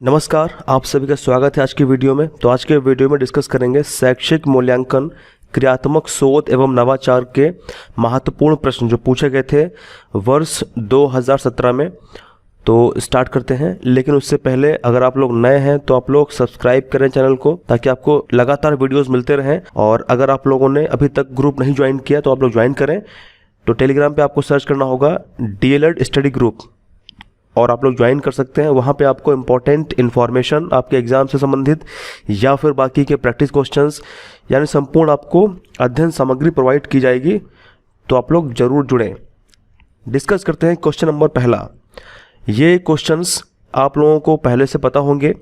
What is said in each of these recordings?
नमस्कार, आप सभी का स्वागत है आज की वीडियो में। तो आज के वीडियो में डिस्कस करेंगे शैक्षिक मूल्यांकन, क्रियात्मक शोध एवं नवाचार के महत्वपूर्ण प्रश्न जो पूछे गए थे वर्ष 2017 में। तो स्टार्ट करते हैं, लेकिन उससे पहले अगर आप लोग नए हैं तो आप लोग सब्सक्राइब करें चैनल को, ताकि आपको लगातार वीडियोज़ मिलते रहें। और अगर आप लोगों ने अभी तक ग्रुप नहीं ज्वाइन किया तो आप लोग ज्वाइन करें। तो टेलीग्राम पर आपको सर्च करना होगा DLED स्टडी ग्रुप और आप लोग ज्वाइन कर सकते हैं। वहाँ पे आपको इम्पॉर्टेंट इन्फॉर्मेशन आपके एग्ज़ाम से संबंधित या फिर बाकी के प्रैक्टिस क्वेश्चंस यानी संपूर्ण आपको अध्ययन सामग्री प्रोवाइड की जाएगी। तो आप लोग ज़रूर जुड़ें। डिस्कस करते हैं क्वेश्चन नंबर पहला। ये क्वेश्चंस आप लोगों को पहले से पता होंगे।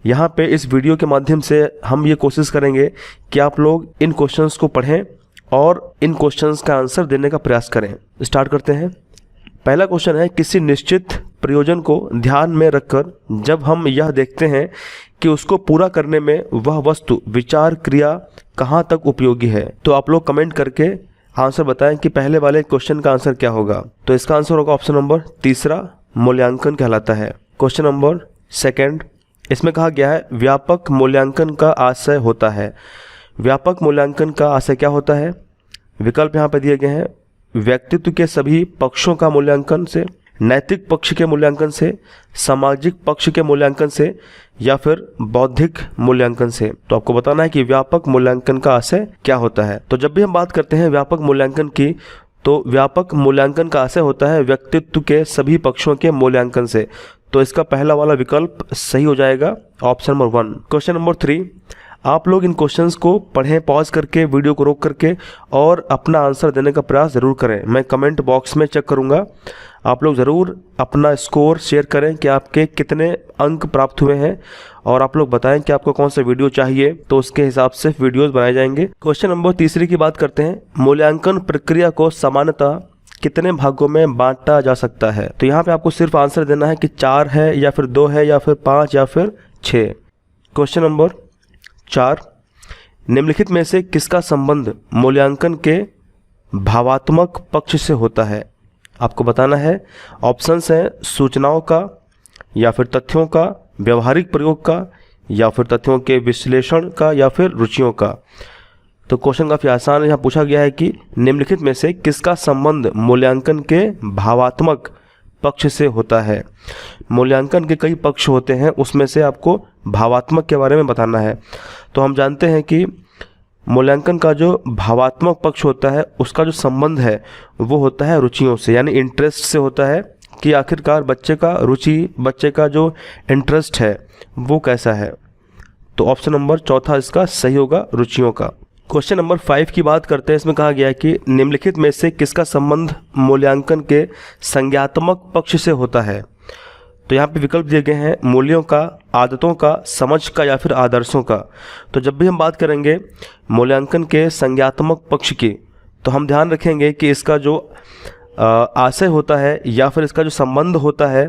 यहाँ पे इस वीडियो के माध्यम से हम ये कोशिश करेंगे कि आप लोग इन क्वेश्चंस को पढ़ें और इन क्वेश्चंस का आंसर देने का प्रयास करें। स्टार्ट करते हैं। पहला क्वेश्चन है, किसी निश्चित प्रयोजन को ध्यान में रखकर जब हम यह देखते हैं कि उसको पूरा करने में वह वस्तु, विचार, क्रिया कहाँ तक उपयोगी है। तो आप लोग कमेंट करके आंसर बताएं कि पहले वाले क्वेश्चन का आंसर क्या होगा। तो इसका आंसर होगा ऑप्शन नंबर तीसरा, मूल्यांकन कहलाता है। क्वेश्चन नंबर सेकंड, इसमें कहा गया है व्यापक मूल्यांकन का आशय होता है। व्यापक मूल्यांकन का आशय क्या होता है? विकल्प यहाँ पे दिए गए हैं, व्यक्तित्व के सभी पक्षों का मूल्यांकन से, नैतिक पक्ष के मूल्यांकन से, सामाजिक पक्ष के मूल्यांकन से या फिर बौद्धिक मूल्यांकन से। तो आपको बताना है कि व्यापक मूल्यांकन का आशय क्या होता है। तो जब भी हम बात करते हैं व्यापक मूल्यांकन की, तो व्यापक मूल्यांकन का आशय होता है व्यक्तित्व के सभी पक्षों के मूल्यांकन से। तो इसका पहला वाला विकल्प सही हो जाएगा, ऑप्शन नंबर 1। क्वेश्चन नंबर 3, आप लोग इन क्वेश्चंस को पढ़ें पॉज करके, वीडियो को रोक करके, और अपना आंसर देने का प्रयास ज़रूर करें। मैं कमेंट बॉक्स में चेक करूंगा। आप लोग ज़रूर अपना स्कोर शेयर करें कि आपके कितने अंक प्राप्त हुए हैं, और आप लोग बताएं कि आपको कौन सा वीडियो चाहिए, तो उसके हिसाब से वीडियोज़ बनाए जाएंगे। क्वेश्चन नंबर 3 की बात करते हैं। मूल्यांकन प्रक्रिया को सामान्यतः कितने भागों में बांटा जा सकता है? तो यहाँ पे आपको सिर्फ आंसर देना है कि 4 है या फिर 2 है या फिर 5 या फिर 6। क्वेश्चन नंबर 4, निम्नलिखित में से किसका संबंध मूल्यांकन के भावात्मक पक्ष से होता है? आपको बताना है। ऑप्शंस हैं सूचनाओं का, या फिर तथ्यों का, व्यवहारिक प्रयोग का, या फिर तथ्यों के विश्लेषण का, या फिर रुचियों का। तो क्वेश्चन काफ़ी आसान है। यहाँ पूछा गया है कि निम्नलिखित में से किसका संबंध मूल्यांकन के भावात्मक पक्ष से होता है। मूल्यांकन के कई पक्ष होते हैं, उसमें से आपको भावात्मक के बारे में बताना है। तो हम जानते हैं कि मूल्यांकन का जो भावात्मक पक्ष होता है उसका जो संबंध है वो होता है रुचियों से, यानी इंटरेस्ट से होता है कि आखिरकार बच्चे का रुचि, बच्चे का जो इंटरेस्ट है वो कैसा है। तो ऑप्शन नंबर 4 इसका सही होगा, रुचियों का। क्वेश्चन नंबर 5 की बात करते हैं। इसमें कहा गया है कि निम्नलिखित में से किसका संबंध मूल्यांकन के संज्ञात्मक पक्ष से होता है। तो यहाँ पे विकल्प दिए गए हैं मूल्यों का, आदतों का, समझ का, या फिर आदर्शों का। तो जब भी हम बात करेंगे मूल्यांकन के संज्ञात्मक पक्ष की, तो हम ध्यान रखेंगे कि इसका जो आशय होता है या फिर इसका जो संबंध होता है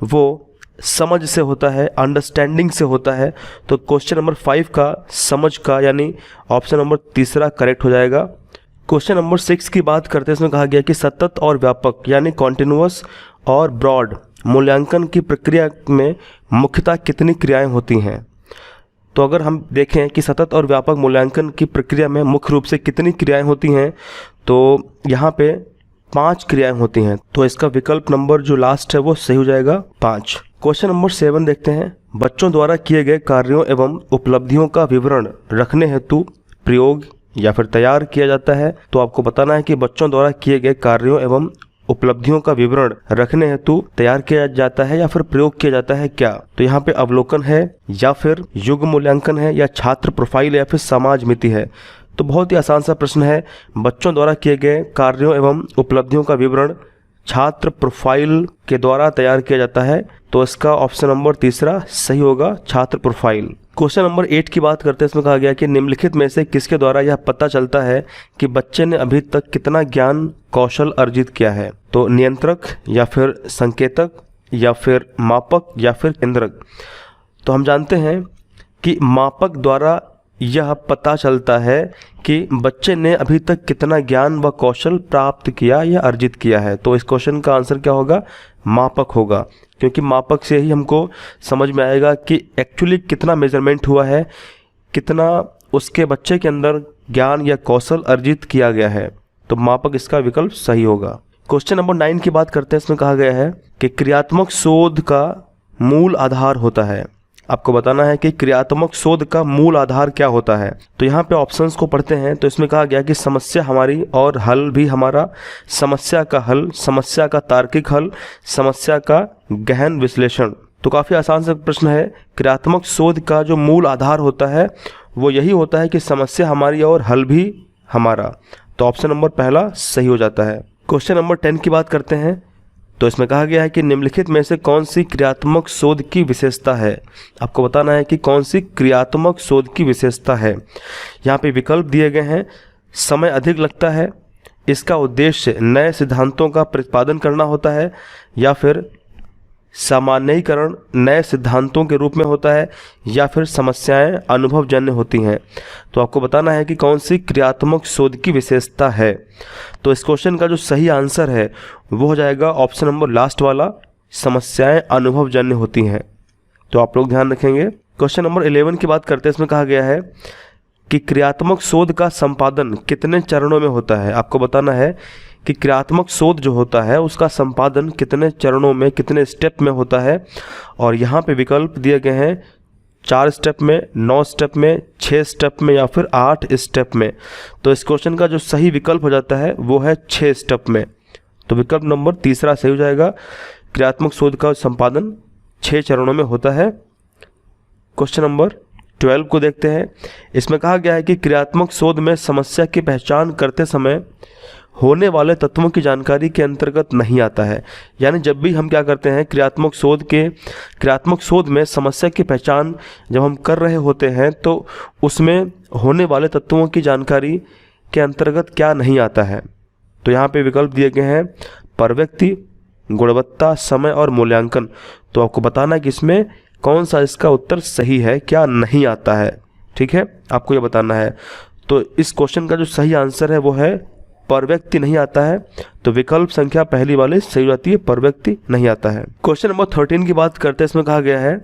वो समझ से होता है, अंडरस्टैंडिंग से होता है। तो क्वेश्चन नंबर 5 का समझ का यानी ऑप्शन नंबर 3 करेक्ट हो जाएगा। क्वेश्चन नंबर 6 की बात करते हैं। इसमें कहा गया कि सतत और व्यापक यानी कॉन्टिन्यूअस और ब्रॉड मूल्यांकन की प्रक्रिया में मुख्यतः कितनी क्रियाएं होती हैं। तो अगर हम देखें कि सतत और व्यापक मूल्यांकन की प्रक्रिया में मुख्य रूप से कितनी क्रियाएं होती हैं, तो यहाँ पे 5 क्रियाएं होती हैं। तो इसका विकल्प नंबर जो लास्ट है वो सही हो जाएगा, 5। क्वेश्चन नंबर 7 देखते हैं। बच्चों द्वारा किए गए कार्यों एवं उपलब्धियों का विवरण रखने हेतु प्रयोग या फिर तैयार किया जाता है। तो आपको बताना है कि बच्चों द्वारा किए गए कार्यों एवं उपलब्धियों का विवरण रखने हेतु तैयार किया जाता है या फिर प्रयोग किया जाता है क्या। तो यहाँ पे अवलोकन है, या फिर युग मूल्यांकन है, या छात्र प्रोफाइल, या फिर समाज मिति है। तो बहुत ही आसान सा प्रश्न है। बच्चों द्वारा किए गए कार्यों एवं उपलब्धियों का विवरण छात्र प्रोफाइल के द्वारा तैयार किया जाता है। तो इसका ऑप्शन नंबर 3 सही होगा, छात्र प्रोफाइल। क्वेश्चन नंबर 8 की बात करते हैं। इसमें कहा गया कि निम्नलिखित में से किसके द्वारा यह पता चलता है कि बच्चे ने अभी तक कितना ज्ञान कौशल अर्जित किया है। तो नियंत्रक, या फिर संकेतक, या फिर मापक, या फिर केंद्रक। तो हम जानते हैं कि मापक द्वारा यह पता चलता है कि बच्चे ने अभी तक कितना ज्ञान व कौशल प्राप्त किया या अर्जित किया है। तो इस क्वेश्चन का आंसर क्या होगा? मापक होगा, क्योंकि मापक से ही हमको समझ में आएगा कि एक्चुअली कितना मेजरमेंट हुआ है, कितना उसके बच्चे के अंदर ज्ञान या कौशल अर्जित किया गया है। तो मापक इसका विकल्प सही होगा। क्वेश्चन नंबर 9 की बात करते हैं। इसमें कहा गया है कि क्रियात्मक शोध का मूल आधार होता है। आपको बताना है कि क्रियात्मक शोध का मूल आधार क्या होता है। तो यहाँ पे ऑप्शंस को पढ़ते हैं। तो इसमें कहा गया कि समस्या हमारी और हल भी हमारा, समस्या का हल, समस्या का तार्किक हल, समस्या का गहन विश्लेषण। तो काफ़ी आसान सा प्रश्न है। क्रियात्मक शोध का जो मूल आधार होता है वो यही होता है कि समस्या हमारी और हल भी हमारा। तो ऑप्शन नंबर पहला सही हो जाता है। क्वेश्चन नंबर 10 की बात करते हैं। तो इसमें कहा गया है कि निम्नलिखित में से कौन सी क्रियात्मक शोध की विशेषता है। आपको बताना है कि कौन सी क्रियात्मक शोध की विशेषता है। यहाँ पे विकल्प दिए गए हैं। समय अधिक लगता है, इसका उद्देश्य नए सिद्धांतों का प्रतिपादन करना होता है, या फिर सामान्यीकरण नए सिद्धांतों के रूप में होता है, या फिर समस्याएं अनुभवजन्य होती हैं। तो आपको बताना है कि कौन सी क्रियात्मक शोध की विशेषता है। तो इस क्वेश्चन का जो सही आंसर है वो हो जाएगा ऑप्शन नंबर लास्ट वाला, समस्याएं अनुभवजन्य होती हैं। तो आप लोग ध्यान रखेंगे। क्वेश्चन नंबर 11 की बात करते हैं। इसमें कहा गया है कि क्रियात्मक शोध का संपादन कितने चरणों में होता है। आपको बताना है कि क्रियात्मक शोध जो होता है उसका संपादन कितने चरणों में, कितने स्टेप में होता है। और यहाँ पे विकल्प दिए गए हैं 4 स्टेप में, 9 स्टेप में, 6 स्टेप में, या फिर 8 स्टेप में। तो इस क्वेश्चन का जो सही विकल्प हो जाता है वो है 6 स्टेप में। तो विकल्प नंबर तीसरा सही हो जाएगा। क्रियात्मक शोध का संपादन 6 चरणों में होता है। क्वेश्चन नंबर 12 को देखते हैं। इसमें कहा गया है कि क्रियात्मक शोध में समस्या की पहचान करते समय होने वाले तत्वों की जानकारी के अंतर्गत नहीं आता है। यानी जब भी हम क्या करते हैं, क्रियात्मक शोध में समस्या की पहचान जब हम कर रहे होते हैं तो उसमें होने वाले तत्वों की जानकारी के अंतर्गत क्या नहीं आता है। तो यहाँ पे विकल्प दिए गए हैं प्रवृत्ति, गुणवत्ता, समय और मूल्यांकन। तो आपको बताना है कि इसमें कौन सा इसका उत्तर सही है, क्या नहीं आता है। ठीक है, आपको ये बताना है। तो इस क्वेश्चन का जो सही आंसर है वो है प्रवृत्ति नहीं आता है। तो विकल्प संख्या पहली वाली सही रहती है, प्रवृत्ति नहीं आता है। क्वेश्चन नंबर 13 की बात करते हैं। इसमें कहा गया है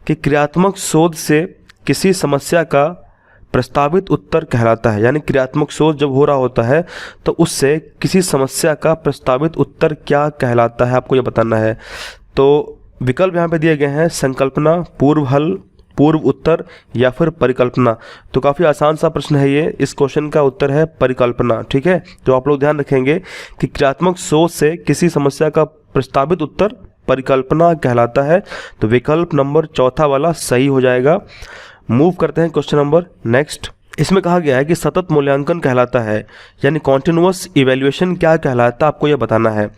कि क्रियात्मक शोध से किसी समस्या का प्रस्तावित उत्तर कहलाता है। यानी क्रियात्मक शोध जब हो रहा होता है तो उससे किसी समस्या का प्रस्तावित उत्तर क्या कहलाता है, आपको ये बताना है। तो विकल्प यहाँ पे दिए गए हैं संकल्पना, पूर्व हल, पूर्व उत्तर, या फिर परिकल्पना। तो काफ़ी आसान सा प्रश्न है ये। इस क्वेश्चन का उत्तर है परिकल्पना। ठीक है, तो आप लोग ध्यान रखेंगे कि क्रियात्मक सोच से किसी समस्या का प्रस्तावित उत्तर परिकल्पना कहलाता है। तो विकल्प नंबर चौथा वाला सही हो जाएगा। मूव करते हैं क्वेश्चन नंबर नेक्स्ट। इसमें कहा गया है कि सतत मूल्यांकन कहलाता है, यानी कॉन्टिन्यूअस इवैल्यूएशन क्या कहलाता है, आपको यह बताना है।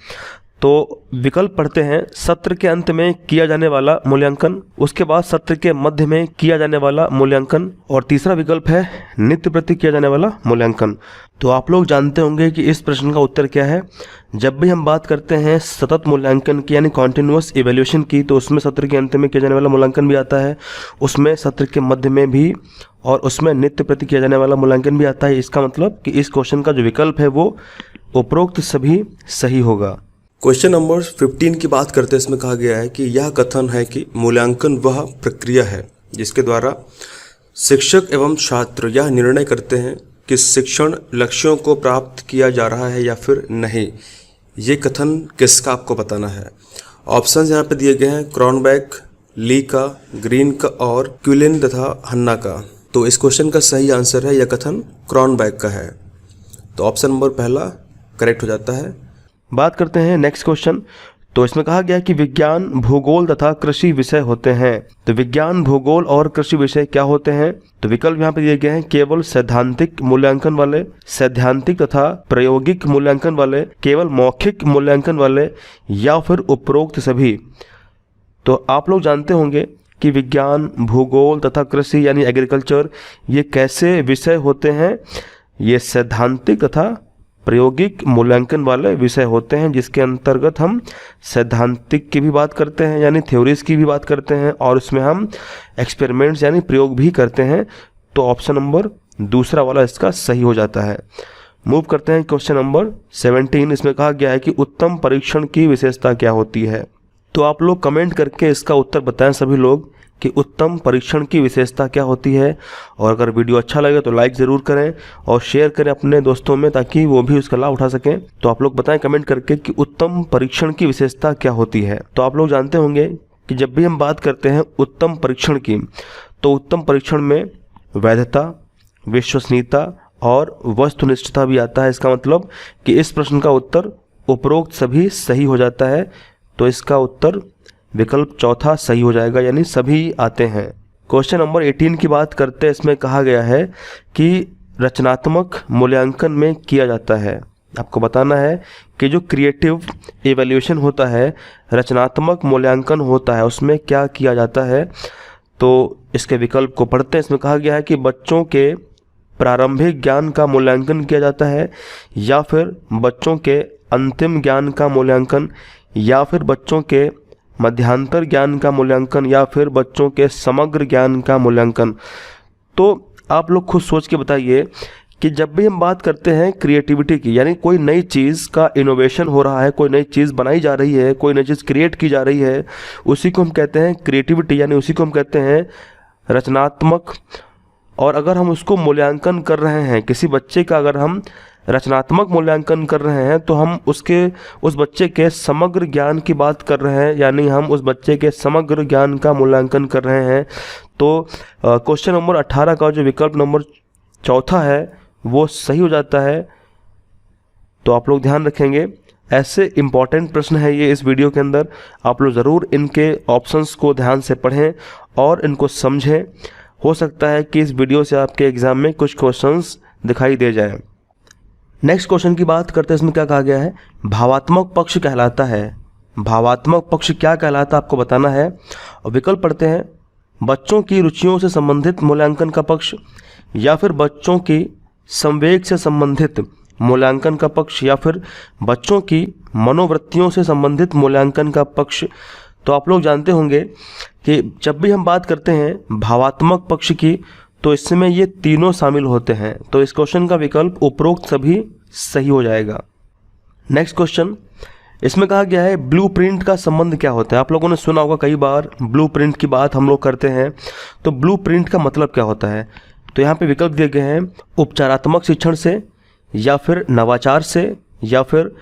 तो विकल्प पढ़ते हैं। सत्र के अंत में किया जाने वाला मूल्यांकन, उसके बाद सत्र के मध्य में किया जाने वाला मूल्यांकन, और तीसरा विकल्प है नित्य प्रति किया जाने वाला मूल्यांकन। तो आप लोग जानते होंगे कि इस प्रश्न का उत्तर क्या है। जब भी हम बात करते हैं सतत मूल्यांकन की यानी कॉन्टिन्यूअस इवैल्यूएशन की, तो उसमें सत्र के अंत में किया जाने वाला मूल्यांकन भी आता है, उसमें सत्र के मध्य में भी, और उसमें नित्य प्रति किया जाने वाला मूल्यांकन भी आता है। इसका मतलब कि इस क्वेश्चन का जो विकल्प है वो उपरोक्त सभी सही होगा। क्वेश्चन नंबर 15 की बात करते हैं। इसमें कहा गया है कि यह कथन है कि मूल्यांकन वह प्रक्रिया है जिसके द्वारा शिक्षक एवं छात्र यह निर्णय करते हैं कि शिक्षण लक्ष्यों को प्राप्त किया जा रहा है या फिर नहीं। ये कथन किसका, आपको बताना है। ऑप्शंस यहाँ पे दिए गए हैं क्रॉनबैक, ली का, ग्रीन का और क्विलिन तथा हन्ना का। तो इस क्वेश्चन का सही आंसर है यह कथन क्रॉनबैक का है। तो ऑप्शन नंबर पहला करेक्ट हो जाता है। बात करते हैं नेक्स्ट क्वेश्चन। तो इसमें कहा गया कि विज्ञान, भूगोल तथा कृषि विषय होते हैं। तो विज्ञान, भूगोल और कृषि विषय क्या होते हैं। तो विकल्प यहाँ पे दिए गए हैं केवल सैद्धांतिक मूल्यांकन वाले, सैद्धांतिक तथा प्रायोगिक मूल्यांकन वाले, केवल मौखिक मूल्यांकन वाले, या फिर उपरोक्त सभी। तो आप लोग जानते होंगे कि विज्ञान, भूगोल तथा कृषि यानी एग्रीकल्चर ये कैसे विषय होते हैं। ये सैद्धांतिक तथा प्रायोगिक मूल्यांकन वाले विषय होते हैं, जिसके अंतर्गत हम सैद्धांतिक की भी बात करते हैं यानी थ्योरीज की भी बात करते हैं, और उसमें हम एक्सपेरिमेंट्स यानी प्रयोग भी करते हैं। तो ऑप्शन नंबर दूसरा वाला इसका सही हो जाता है। मूव करते हैं क्वेश्चन नंबर 17। इसमें कहा गया है कि उत्तम परीक्षण की विशेषता क्या होती है। तो आप लोग कमेंट करके इसका उत्तर बताएं सभी लोग कि उत्तम परीक्षण की विशेषता क्या होती है। और अगर वीडियो अच्छा लगे तो लाइक ज़रूर करें और शेयर करें अपने दोस्तों में, ताकि वो भी उसका लाभ उठा सकें। तो आप लोग बताएं कमेंट करके कि उत्तम परीक्षण की विशेषता क्या होती है। तो आप लोग जानते होंगे कि जब भी हम बात करते हैं उत्तम परीक्षण की, तो उत्तम परीक्षण में वैधता, विश्वसनीयता और वस्तुनिष्ठता भी आता है। इसका मतलब कि इस प्रश्न का उत्तर उपरोक्त सभी सही हो जाता है, तो इसका उत्तर विकल्प चौथा सही हो जाएगा, यानी सभी आते हैं। क्वेश्चन नंबर 18 की बात करते हैं। इसमें कहा गया है कि रचनात्मक मूल्यांकन में किया जाता है। आपको बताना है कि जो क्रिएटिव इवैल्यूएशन होता है, रचनात्मक मूल्यांकन होता है, उसमें क्या किया जाता है। तो इसके विकल्प को पढ़ते हैं। इसमें कहा गया है कि बच्चों के प्रारंभिक ज्ञान का मूल्यांकन किया जाता है, या फिर बच्चों के अंतिम ज्ञान का मूल्यांकन, या फिर बच्चों के मध्यांतर ज्ञान का मूल्यांकन, या फिर बच्चों के समग्र ज्ञान का मूल्यांकन। तो आप लोग खुद सोच के बताइए कि जब भी हम बात करते हैं क्रिएटिविटी की, यानी कोई नई चीज़ का इनोवेशन हो रहा है, कोई नई चीज़ बनाई जा रही है, कोई नई चीज़ क्रिएट की जा रही है, उसी को हम कहते हैं क्रिएटिविटी, यानी उसी को हम कहते हैं रचनात्मक। और अगर हम उसको मूल्यांकन कर रहे हैं, किसी बच्चे का अगर हम रचनात्मक मूल्यांकन कर रहे हैं, तो हम उस बच्चे के समग्र ज्ञान की बात कर रहे हैं, यानी हम उस बच्चे के समग्र ज्ञान का मूल्यांकन कर रहे हैं। तो क्वेश्चन नंबर 18 का जो विकल्प नंबर चौथा है वो सही हो जाता है। तो आप लोग ध्यान रखेंगे, ऐसे इम्पॉर्टेंट प्रश्न है ये इस वीडियो के अंदर। आप लोग ज़रूर इनके ऑप्शंस को ध्यान से पढ़ें और इनको समझें। हो सकता है कि इस वीडियो से आपके एग्ज़ाम में कुछ क्वेश्चंस दिखाई दे जाएं। नेक्स्ट क्वेश्चन की बात करते हैं। इसमें क्या कहा गया है, भावात्मक पक्ष कहलाता है। भावात्मक पक्ष क्या कहलाता है आपको बताना है। और विकल्प पढ़ते हैं, बच्चों की रुचियों से संबंधित मूल्यांकन का पक्ष, या फिर बच्चों की संवेग से संबंधित मूल्यांकन का पक्ष, या फिर बच्चों की मनोवृत्तियों से संबंधित मूल्यांकन का पक्ष। तो आप लोग जानते होंगे कि जब भी हम बात करते हैं भावात्मक पक्ष की, तो इसमें ये तीनों शामिल होते हैं। तो इस क्वेश्चन का विकल्प उपरोक्त सभी सही हो जाएगा। नेक्स्ट क्वेश्चन, इसमें कहा गया है ब्लूप्रिंट का संबंध क्या होता है। आप लोगों ने सुना होगा कई बार ब्लूप्रिंट की बात हम लोग करते हैं। तो ब्लूप्रिंट का मतलब क्या होता है। तो यहाँ पे विकल्प दिए गए हैं, उपचारात्मक शिक्षण से, या फिर नवाचार से, या फिर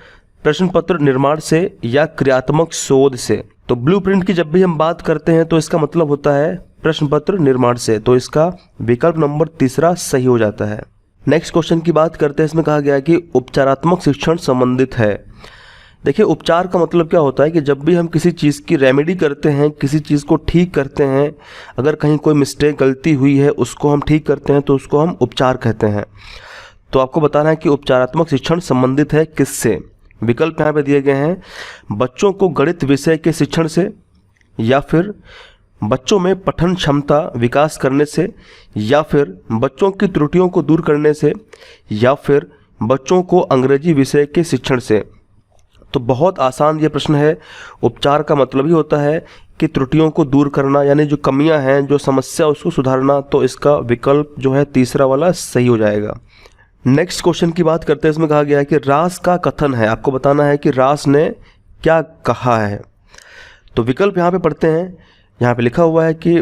प्रश्न पत्र निर्माण से, या क्रियात्मक शोध से। तो ब्लूप्रिंट की जब भी हम बात करते हैं तो इसका मतलब होता है प्रश्न पत्र निर्माण से। तो इसका विकल्प नंबर तीसरा सही हो जाता है। नेक्स्ट क्वेश्चन की बात करते हैं। इसमें कहा गया है कि उपचारात्मक शिक्षण संबंधित है। देखिए, उपचार का मतलब क्या होता है कि जब भी हम किसी चीज़ की रेमेडी करते हैं, किसी चीज़ को ठीक करते हैं, अगर कहीं कोई मिस्टेक गलती हुई है उसको हम ठीक करते हैं, तो उसको हम उपचार कहते हैं। तो आपको बताना है कि उपचारात्मक शिक्षण संबंधित है किससे। विकल्प यहाँ पे दिए गए हैं, बच्चों को गणित विषय के शिक्षण से, या फिर बच्चों में पठन क्षमता विकास करने से, या फिर बच्चों की त्रुटियों को दूर करने से, या फिर बच्चों को अंग्रेजी विषय के शिक्षण से। तो बहुत आसान ये प्रश्न है। उपचार का मतलब ही होता है कि त्रुटियों को दूर करना, यानी जो कमियां हैं, जो समस्या, उसको सुधारना। तो इसका विकल्प जो है तीसरा वाला सही हो जाएगा। नेक्स्ट क्वेश्चन की बात करते हैं। इसमें कहा गया है कि रास का कथन है। आपको बताना है कि रास ने क्या कहा है। तो विकल्प यहाँ पे पढ़ते हैं। यहाँ पे लिखा हुआ है कि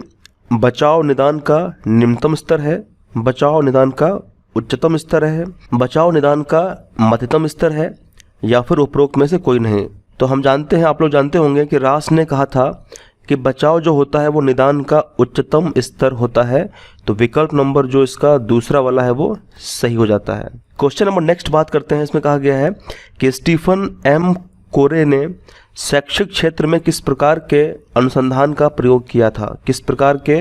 बचाव निदान का निम्नतम स्तर है, बचाव निदान का उच्चतम स्तर है, बचाव निदान का मध्यतम स्तर है, या फिर उपरोक्त में से कोई नहीं। तो हम जानते हैं, आप लोग जानते होंगे कि रास ने कहा था कि बचाव जो होता है वो निदान का उच्चतम स्तर होता है। तो विकल्प नंबर जो इसका दूसरा वाला है वो सही हो जाता है। क्वेश्चन नंबर नेक्स्ट बात करते हैं। इसमें कहा गया है कि स्टीफन एम कोरे ने शैक्षिक क्षेत्र में किस प्रकार के अनुसंधान का प्रयोग किया था, किस प्रकार के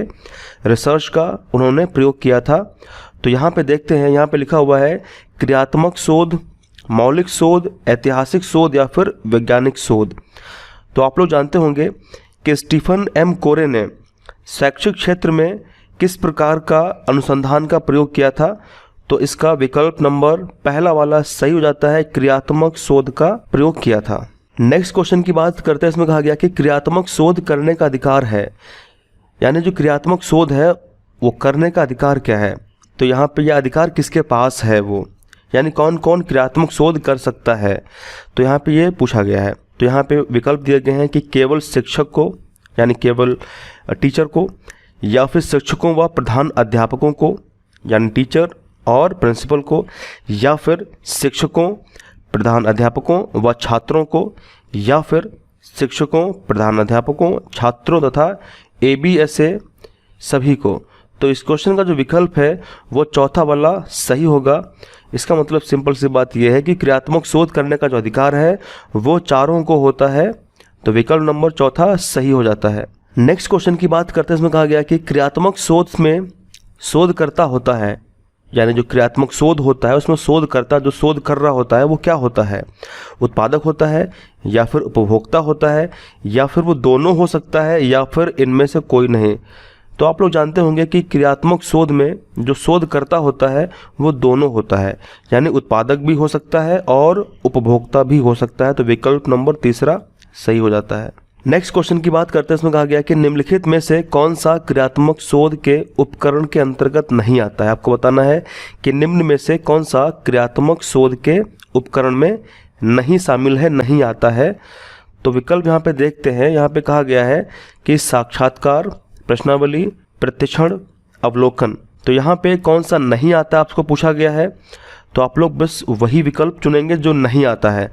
रिसर्च का उन्होंने प्रयोग किया था। तो यहाँ पे देखते हैं, यहाँ पे लिखा हुआ है क्रियात्मक शोध, मौलिक शोध, ऐतिहासिक शोध, या फिर वैज्ञानिक शोध। तो आप लोग जानते होंगे कि स्टीफन एम कोरे ने शैक्षिक क्षेत्र में किस प्रकार का अनुसंधान का प्रयोग किया था। तो इसका विकल्प नंबर पहला वाला सही हो जाता है, क्रियात्मक शोध का प्रयोग किया था। नेक्स्ट क्वेश्चन की बात करते हैं। इसमें कहा गया कि क्रियात्मक शोध करने का अधिकार है, यानी जो क्रियात्मक शोध है वो करने का अधिकार क्या है। तो यहाँ पे यह अधिकार किसके पास है वो, यानी कौन कौन क्रियात्मक शोध कर सकता है। तो यहाँ पे ये पूछा गया है। तो यहाँ पे विकल्प दिए गए हैं कि केवल शिक्षक को यानी केवल टीचर को, या फिर शिक्षकों व प्रधान अध्यापकों को यानी टीचर और प्रिंसिपल को, या फिर शिक्षकों प्रधान अध्यापकों व छात्रों को, या फिर शिक्षकों प्रधान अध्यापकों छात्रों तथा ABSA सभी को। तो इस क्वेश्चन का जो विकल्प है वो चौथा वाला सही होगा। इसका मतलब सिंपल सी बात यह है कि क्रियात्मक शोध करने का जो अधिकार है वो चारों को होता है, तो विकल्प नंबर चौथा सही हो जाता है। नेक्स्ट क्वेश्चन की बात करते हैं, इसमें कहा गया कि क्रियात्मक शोध में शोधकर्ता होता है, यानी जो क्रियात्मक शोध होता है उसमें शोधकर्ता जो शोध कर रहा होता है वो क्या होता है, उत्पादक होता है या फिर उपभोक्ता होता है या फिर वो दोनों हो सकता है या फिर इनमें से कोई नहीं। तो आप लोग जानते होंगे कि क्रियात्मक शोध में जो शोधकर्ता होता है वो दोनों होता है, यानी उत्पादक भी हो सकता है और उपभोक्ता भी हो सकता है, तो विकल्प नंबर तीसरा सही हो जाता है। नेक्स्ट क्वेश्चन की बात करते हैं, इसमें कहा गया कि निम्नलिखित में से कौन सा क्रियात्मक शोध के उपकरण के अंतर्गत नहीं आता है। आपको बताना है कि निम्न में से कौन सा क्रियात्मक शोध के उपकरण में नहीं शामिल है, नहीं आता है। तो विकल्प यहाँ पे देखते हैं। यहाँ पे कहा गया है कि साक्षात्कार, प्रश्नावली, प्रशिक्षण, अवलोकन। तो यहाँ पे कौन सा नहीं आता आपको पूछा गया है, तो आप लोग बस वही विकल्प चुनेंगे जो नहीं आता है।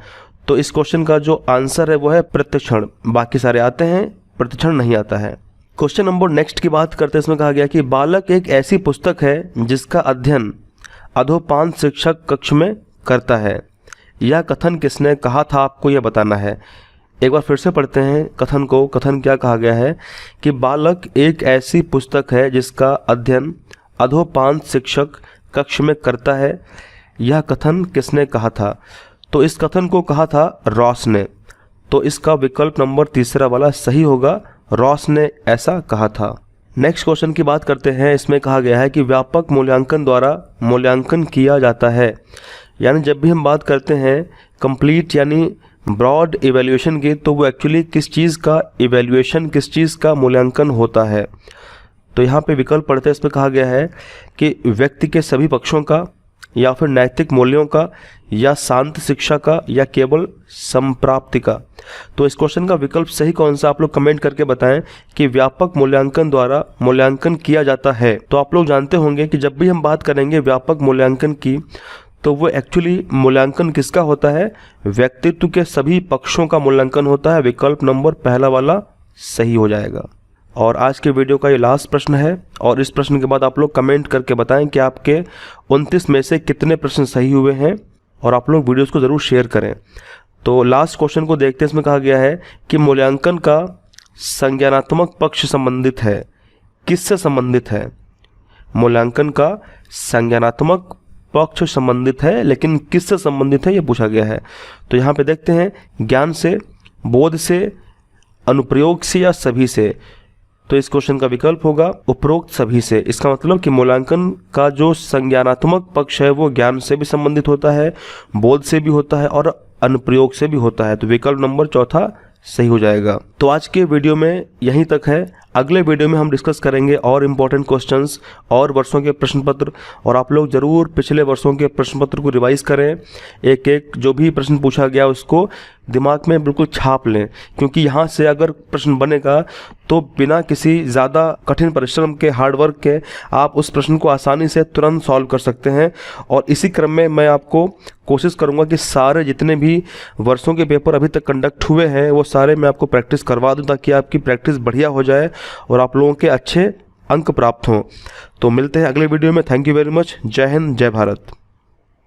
तो इस क्वेश्चन का जो आंसर है वो है प्रशिक्षण, बाकी सारे आते हैं, प्रशिक्षण नहीं आता है। क्वेश्चन नंबर नेक्स्ट की बात करते हैं, इसमें कहा गया कि बालक एक ऐसी पुस्तक है जिसका अध्ययन अधोपान शिक्षक कक्ष में करता है। यह कथन किसने कहा था, आपको यह बताना है। एक बार फिर से पढ़ते हैं कथन को। कथन क्या कहा गया है कि बालक एक ऐसी पुस्तक है जिसका अध्ययन अधोपान शिक्षक कक्ष में करता है। यह कथन किसने कहा था, तो इस कथन को कहा था रॉस ने। तो इसका विकल्प नंबर तीसरा वाला सही होगा, रॉस ने ऐसा कहा था। नेक्स्ट क्वेश्चन की बात करते हैं। इसमें कहा गया है कि व्यापक मूल्यांकन द्वारा मूल्यांकन किया जाता है, यानी जब भी हम बात करते हैं कंप्लीट यानी ब्रॉड इवैल्यूएशन की, तो वो एक्चुअली किस चीज़ का इवैल्यूएशन, किस चीज़ का मूल्यांकन होता है। तो यहाँ पे विकल्प पढ़ते हैं, इसमें कहा गया है कि व्यक्ति के सभी पक्षों का, या फिर नैतिक मूल्यों का, या शांत शिक्षा का, या केवल संप्राप्ति का। तो इस क्वेश्चन का विकल्प सही कौन सा, आप लोग कमेंट करके बताएं कि व्यापक मूल्यांकन द्वारा मूल्यांकन किया जाता है। तो आप लोग जानते होंगे कि जब भी हम बात करेंगे व्यापक मूल्यांकन की, तो वो एक्चुअली मूल्यांकन किसका होता है, व्यक्तित्व के सभी पक्षों का मूल्यांकन होता है। विकल्प नंबर पहला वाला सही हो जाएगा। और आज के वीडियो का ये लास्ट प्रश्न है, और इस प्रश्न के बाद आप लोग कमेंट करके बताएं कि आपके 29 में से कितने प्रश्न सही हुए हैं, और आप लोग वीडियोस को ज़रूर शेयर करें। तो लास्ट क्वेश्चन को देखते हैं। इसमें कहा गया है कि मूल्यांकन का संज्ञानात्मक पक्ष संबंधित है, किससे संबंधित है। मूल्यांकन का संज्ञानात्मक पक्ष संबंधित है, लेकिन किससे संबंधित है ये पूछा गया है। तो यहाँ पे देखते हैं, ज्ञान से, बोध से, अनुप्रयोग से, या सभी से। तो इस क्वेश्चन का विकल्प होगा उपरोक्त सभी से। इसका मतलब कि मूल्यांकन का जो संज्ञानात्मक पक्ष है वो ज्ञान से भी संबंधित होता है, बोध से भी होता है और अनुप्रयोग से भी होता है। तो विकल्प नंबर चौथा सही हो जाएगा। तो आज के वीडियो में यहीं तक है। अगले वीडियो में हम डिस्कस करेंगे और इम्पोर्टेंट क्वेश्चंस और वर्षों के प्रश्न पत्र, और आप लोग ज़रूर पिछले वर्षों के प्रश्न पत्र को रिवाइज करें। एक एक जो भी प्रश्न पूछा गया उसको दिमाग में बिल्कुल छाप लें, क्योंकि यहाँ से अगर प्रश्न बनेगा तो बिना किसी ज़्यादा कठिन परिश्रम के, हार्डवर्क के, आप उस प्रश्न को आसानी से तुरंत सॉल्व कर सकते हैं। और इसी क्रम में मैं आपको कोशिश करूँगा कि सारे जितने भी वर्षों के पेपर अभी तक कंडक्ट हुए हैं वो सारे मैं आपको प्रैक्टिस करवा दूँ, ताकि आपकी प्रैक्टिस बढ़िया हो जाए और आप लोगों के अच्छे अंक प्राप्त हों। तो मिलते हैं अगले वीडियो में। Thank you very much. जय हिंद, जय भारत।